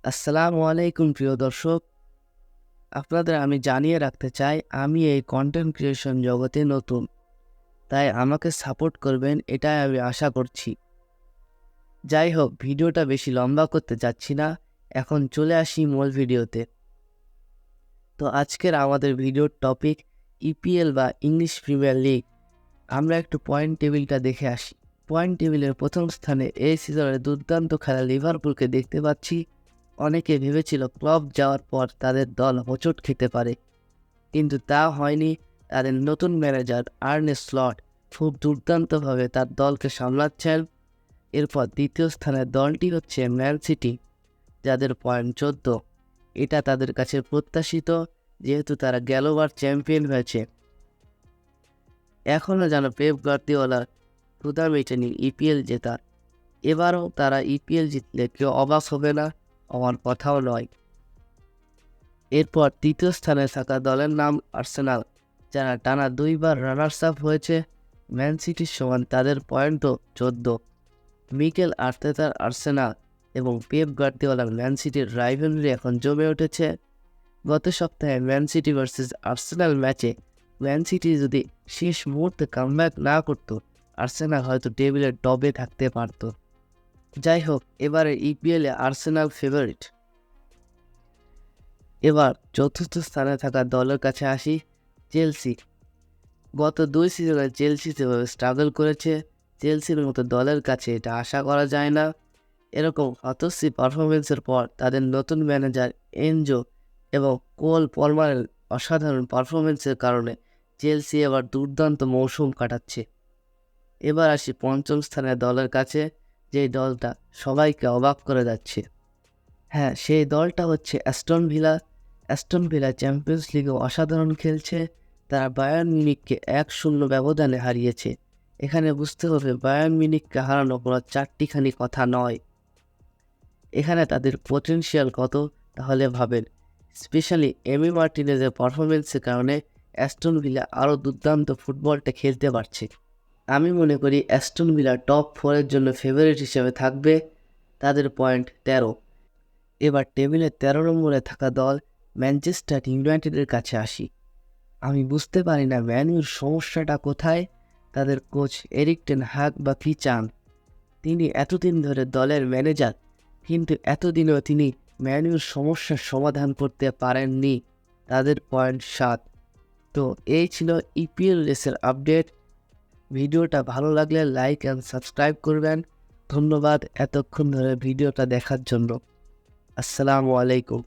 আসসালামু আলাইকুম প্রিয় দর্শক। আপনাদের আমি জানিয়ে রাখতে চাই আমি এই কন্টেন্ট ক্রিয়েশন জগতে নতুন, তাই আমাকে সাপোর্ট করবেন এটাই আমি আশা করছি। যাই হোক, ভিডিওটা বেশি লম্বা করতে যাচ্ছি না, এখন চলে আসি মূল ভিডিওতে। তো আজকের আমাদের ভিডিওর টপিক ইপিএল বা ইংলিশ প্রিমিয়ার লিগ। আমরা একটু পয়েন্ট টেবিলটা দেখে আসি। পয়েন্ট টেবিলের প্রথম স্থানে এই সিজনের দুর্দান্ত খেলা লিভারপুলকে দেখতে পাচ্ছি। অনেকে ভেবেছিল ক্লব যাওয়ার পর তাদের দল হোঁচট খেতে পারে, কিন্তু তা হয়নি। তাদের নতুন ম্যানেজার আর্নে স্লট খুব দুর্দান্তভাবে তার দলকে সামলাচ্ছেন। এরপর দ্বিতীয় স্থানের দলটি হচ্ছে ম্যান সিটি, যাদের পয়েন্ট 14। এটা তাদের কাছে প্রত্যাশিত, যেহেতু তারা গেলবার চ্যাম্পিয়ন হয়েছে। এখনও যেন পেপ গার্দিওলার ক্ষুধা মেটেনি ইপিএল জেতার। এবারও তারা ইপিএল জিতলে কেউ অবাক হবে না, হওয়ার কথাও নয়। এরপর তৃতীয় স্থানে থাকা দলের নাম আর্সেনাল, যারা টানা 2বার রানার্স আপ হয়েছে। ম্যান সিটির সমান তাদের পয়েন্টও 14। মিকেল আর্তেতার আর্সেনাল এবং পেপ গার্দিওলার ম্যান সিটির রাইভেলরি এখন জমে উঠেছে। গত সপ্তাহে ম্যান সিটি ভার্সেস আর্সেনাল ম্যাচে ম্যান সিটি যদি শেষ মুহূর্তে কামব্যাক না করত, আর্সেনাল হয়তো টেবিলের টপে থাকতে পারত। যাই হোক, এবারে ইপিএলে আর্সেনাল ফেভারিট। এবার চতুর্থ স্থানে থাকা দলের কাছে আসি, চেলসি। গত 2 সিজনে চেলসি যেভাবে স্ট্রাগল করেছে, চেলসির মতো দলের কাছে এটা আশা করা যায় না। এরকম হতশ্রী পারফরমেন্সের পর তাদের নতুন ম্যানেজার এনজো এবং কোল পলমারের অসাধারণ পারফরমেন্সের কারণে চেলসি এবার দুর্দান্ত মৌসুম কাটাচ্ছে। এবার আসি পঞ্চম স্থানের দলের কাছে, যেই দলটা সবাইকে অবাক করে যাচ্ছে। হ্যাঁ, সেই দলটা হচ্ছে Aston Villa. Aston Villa champions লিগেও অসাধারণ খেলছে। তারা বায়ার্ন মিউনিখকে 1-0 ব্যবধানে হারিয়েছে। এখানে বুঝতে হবে বায়ার্ন মিউনিখকে হারানো কোনো চারটিখানি কথা নয়। এখানে তাদের পটেনশিয়াল কত তাহলে ভাবেন। স্পেশালি এমি মার্টিনেজের পারফরমেন্সের কারণে অ্যাস্টন ভিলা আরও দুর্দান্ত ফুটবলটা খেলতে পারছে। আমি মনে করি অ্যাস্টন ভিলা টপ 4-এর জন্য ফেভারিট হিসেবে থাকবে। তাদের পয়েন্ট 13। এবার টেবিলে 13 নম্বরে থাকা দল ম্যানচেস্টার ইউনাইটেডের কাছে আসি। আমি বুঝতে পারি না ম্যানুর সমস্যাটা কোথায়। তাদের কোচ এরিক টেন হাগ বা কি চান? তিনি এতদিন ধরে দলের ম্যানেজার, কিন্তু এতদিনও তিনি ম্যানুর সমস্যার সমাধান করতে পারেননি। তাদের পয়েন্ট 7। তো এই ছিল ইপিএল রেসের আপডেট। ভিডিওটা ভালো লাগলে লাইক অ্যান্ড সাবস্ক্রাইব করবেন। ধন্যবাদ এতক্ষণ ধরে ভিডিওটা দেখার জন্য। আসসালামু আলাইকুম।